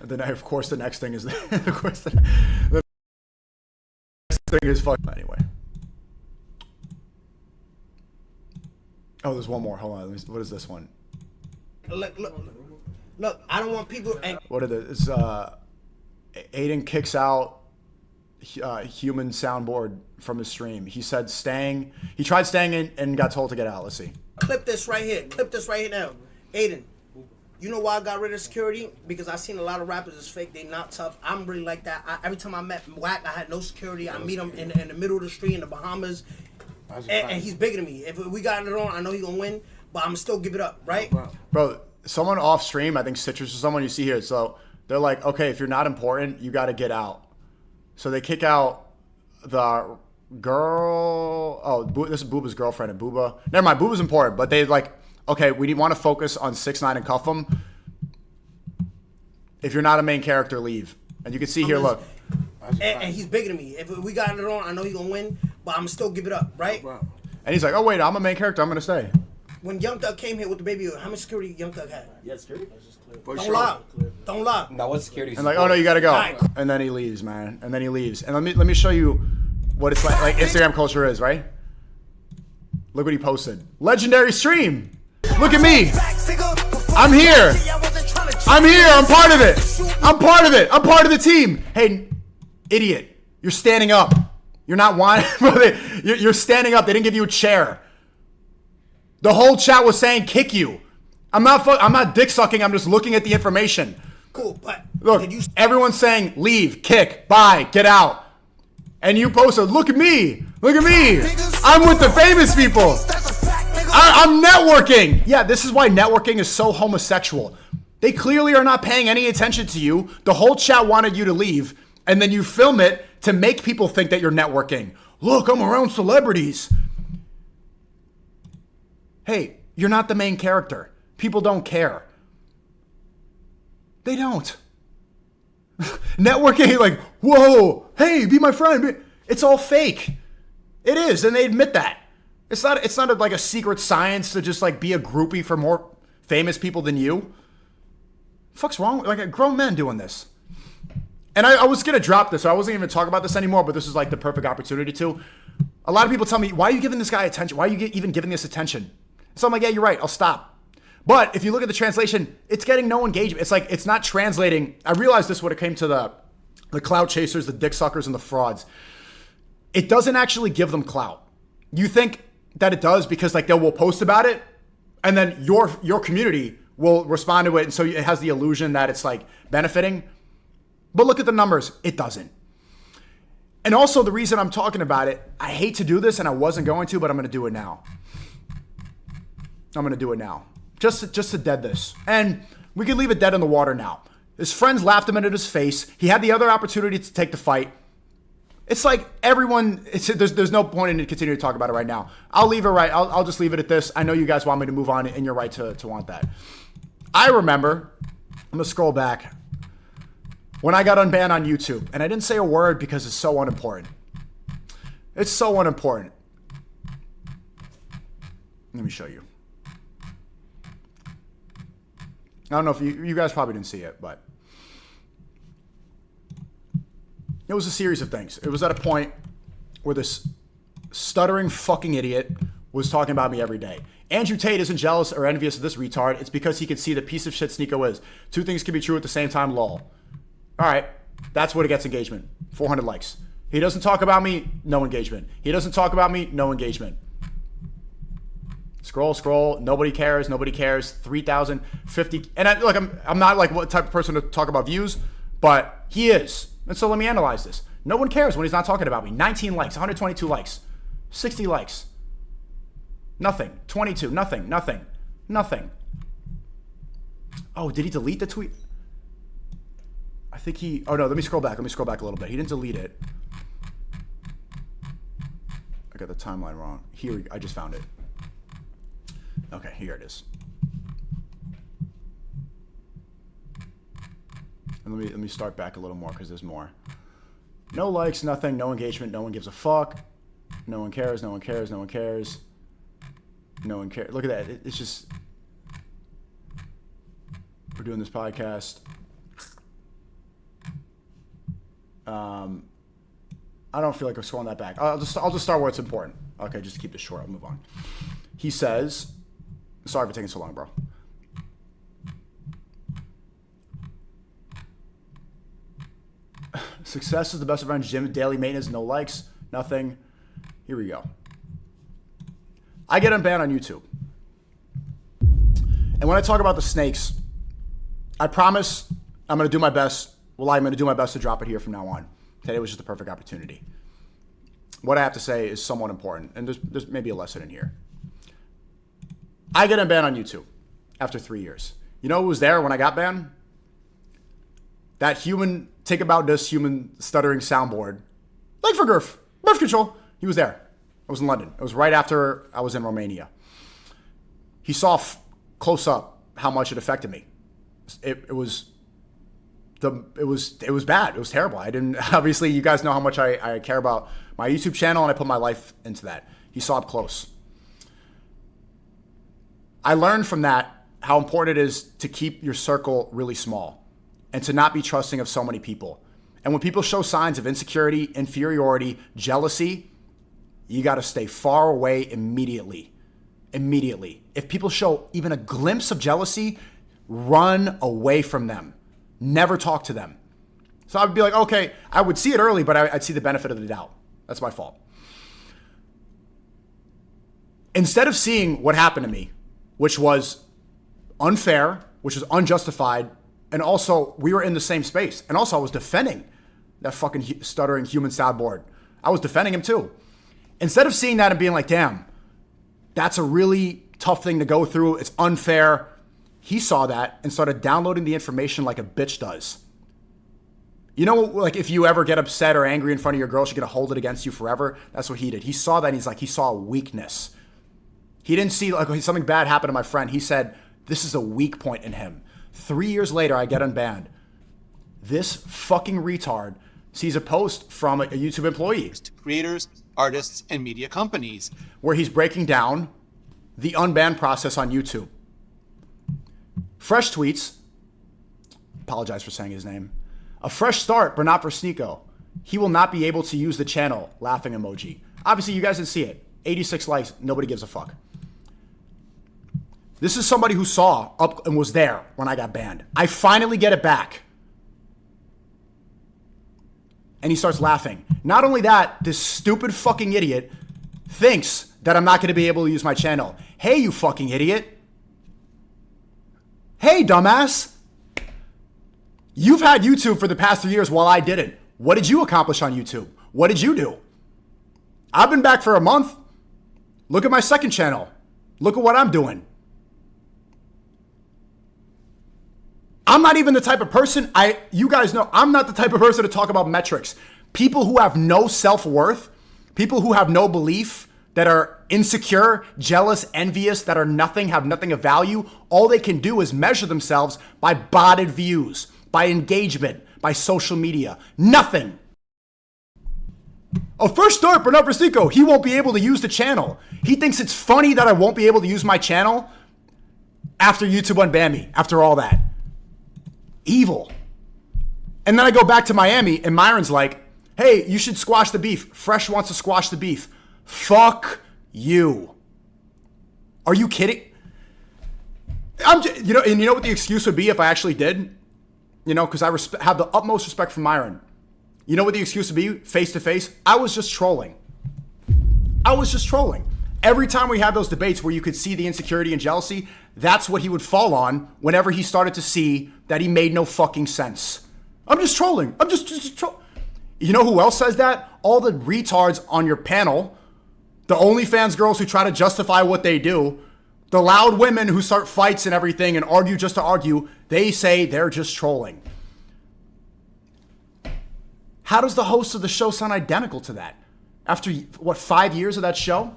Then of course the next thing is of course the next thing is fuck. Anyway. Oh, there's one more. Hold on. What is this one? Look. I don't want people. What are this? Adin kicks out human soundboard from his stream. He said staying. He tried staying in and got told to get out. Let's see. Clip this right here. Clip this right here now. Adin, you know why I got rid of security? Because I seen a lot of rappers is fake. They not tough. I'm really like that. Every time I met Wack, I had no security. I meet him in the middle of the street in the Bahamas. And he's bigger than me. If we got it on, I know he's gonna win, but I'm still give it up, right? Bro, someone off stream, I think 6ix9ine or someone you see here. So they're like, okay, if you're not important, you got to get out. So they kick out the girl. Oh, this is Booba's girlfriend, and Booba. Never mind, Booba's important, but they like, okay, we want to focus on 6ix9ine and cuffem. If you're not a main character, leave. And you can see here, look. And he's bigger than me. If we got it on, I know he's gonna win, but I'm still give it up, right? And he's like, oh wait, I'm a main character, I'm gonna stay. When Young Thug came here with the baby, how much security Young Thug had? Yeah, security. Don't lie. Now what's security? And like, oh no, you gotta go. Right. And then he leaves, man. And then he leaves. And let me show you what it's like Instagram culture is, right? Look what he posted. Legendary stream. Look at me. I'm here. I'm here. I'm part of it. I'm part of it. I'm part of the team. Hey, idiot. You're standing up. You're not whining. You're standing up. They didn't give you a chair. The whole chat was saying kick you. I'm not dick sucking. I'm just looking at the information. Cool, but look, everyone's saying leave, kick, bye, get out. And you posted, look at me. Look at me. I'm with the famous people. I'm networking. Yeah, this is why networking is so homosexual. They clearly are not paying any attention to you. The whole chat wanted you to leave. And then you film it to make people think that you're networking. Look, I'm around celebrities. Hey, you're not the main character. People don't care. They don't. Networking, like, whoa, hey, be my friend. It's all fake. It is, and they admit that. It's not like a secret science to just like be a groupie for more famous people than you. Fuck's wrong? Like grown men doing this. And I was gonna drop this, so I wasn't even talking about this anymore, but this is like the perfect opportunity to. A lot of people tell me, why are you giving this guy attention? Why are you even giving this attention? So I'm like, yeah, you're right, I'll stop. But if you look at the translation, it's getting no engagement. It's like, it's not translating. I realized this when it came to the clout chasers, the dick suckers, and the frauds. It doesn't actually give them clout. You think that it does because like they will post about it, and then your community will respond to it, and so it has the illusion that it's like benefiting. But look at the numbers, it doesn't. And also the reason I'm talking about it, I hate to do this and I wasn't going to, but I'm gonna do it now. I'm gonna do it now. Just to dead this. And we can leave it dead in the water now. His friends laughed him into his face. He had the other opportunity to take the fight. It's like everyone, there's no point in continuing to talk about it right now. I'll leave it right. I'll just leave it at this. I know you guys want me to move on, and you're right to want that. I remember, I'm gonna scroll back, when I got unbanned on YouTube, and I didn't say a word because it's so unimportant. It's so unimportant. Let me show you. I don't know if you guys probably didn't see it, but it was a series of things. It was at a point where this stuttering fucking idiot was talking about me every day. Andrew Tate isn't jealous or envious of this retard. It's because he can see the piece of shit Sneako is. Two things can be true at the same time, lol. All right, that's what it gets engagement. 400 likes. He doesn't talk about me, no engagement. He doesn't talk about me, no engagement. Scroll. Nobody cares. 3,000, 50. And look, I'm not like what type of person to talk about views, but he is. And so let me analyze this. No one cares when he's not talking about me. 19 likes, 122 likes, 60 likes. Nothing. 22. Nothing. Oh, did he delete the tweet? I think he. Oh no. Let me scroll back a little bit. He didn't delete it. I got the timeline wrong. Here, I just found it. Okay, here it is. And let me start back a little more because there's more. No likes, nothing, no engagement, no one gives a fuck. No one cares. Look at that. It's just, we're doing this podcast. I don't feel like I'm scrolling that back. I'll just start where it's important. Okay, just to keep this short, I'll move on. He says, sorry for taking so long, bro. Success is the best of friends. Gym, daily maintenance, no likes, nothing. Here we go. I get unbanned on YouTube. And when I talk about the snakes, I promise I'm going to do my best. Well, I'm going to do my best to drop it here from now on. Today was just the perfect opportunity. What I have to say is somewhat important, and there's maybe a lesson in here. I get unbanned on YouTube after 3 years. You know who was there when I got banned? That human, take about this human stuttering soundboard. Like for Girth, birth control. He was there. I was in London. It was right after I was in Romania. He saw close up how much it affected me. It was bad. It was terrible. I didn't, obviously you guys know how much I care about my YouTube channel, and I put my life into that. He saw up close. I learned from that how important it is to keep your circle really small and to not be trusting of so many people. And when people show signs of insecurity, inferiority, jealousy, you got to stay far away immediately. Immediately. If people show even a glimpse of jealousy, run away from them. Never talk to them. So I would be like, okay, I would see it early, but I'd see the benefit of the doubt. That's my fault. Instead of seeing what happened to me, which was unfair, which was unjustified, and also we were in the same space. And also I was defending that fucking stuttering human soundboard. I was defending him too. Instead of seeing that and being like, damn, that's a really tough thing to go through. It's unfair. He saw that and started downloading the information like a bitch does. You know, like if you ever get upset or angry in front of your girl, she's going to hold it against you forever. That's what he did. He saw that and he's like, he saw a weakness. He didn't see like something bad happened to my friend. He said, this is a weak point in him. 3 years later, I get unbanned. This fucking retard sees a post from a YouTube employee. Creators, artists, and media companies. Where he's breaking down the unban process on YouTube. Fresh tweets. Apologize for saying his name. A fresh start, but not for Sneako. He will not be able to use the channel. Laughing emoji. Obviously, you guys didn't see it. 86 likes. Nobody gives a fuck. This is somebody who saw up and was there when I got banned. I finally get it back. And he starts laughing. Not only that, this stupid fucking idiot thinks that I'm not going to be able to use my channel. Hey, you fucking idiot. Hey, dumbass. You've had YouTube for the past 3 years while I didn't. What did you accomplish on YouTube? What did you do? I've been back for a month. Look at my second channel. Look at what I'm doing. I'm not even the type of person, you guys know, I'm not the type of person to talk about metrics. People who have no self-worth, people who have no belief, that are insecure, jealous, envious, that are nothing, have nothing of value, all they can do is measure themselves by botted views, by engagement, by social media. Nothing. A first start, but not for Sneako. He won't be able to use the channel. He thinks it's funny that I won't be able to use my channel after YouTube unbanned me, after all that. Evil. And then I go back to Miami and Myron's like, hey, you should squash the beef. Fresh wants to squash the beef. Fuck you. Are you kidding? And you know what the excuse would be if I actually did? You know, because I have the utmost respect for Myron. You know what the excuse would be face to face? I was just trolling. I was just trolling. Every time we had those debates where you could see the insecurity and jealousy, that's what he would fall on whenever he started to see that he made no fucking sense. I'm just trolling. I'm just trolling. You know who else says that? All the retards on your panel, the OnlyFans girls who try to justify what they do, the loud women who start fights and everything and argue just to argue, they say they're just trolling. How does the host of the show sound identical to that? After, what, 5 years of that show?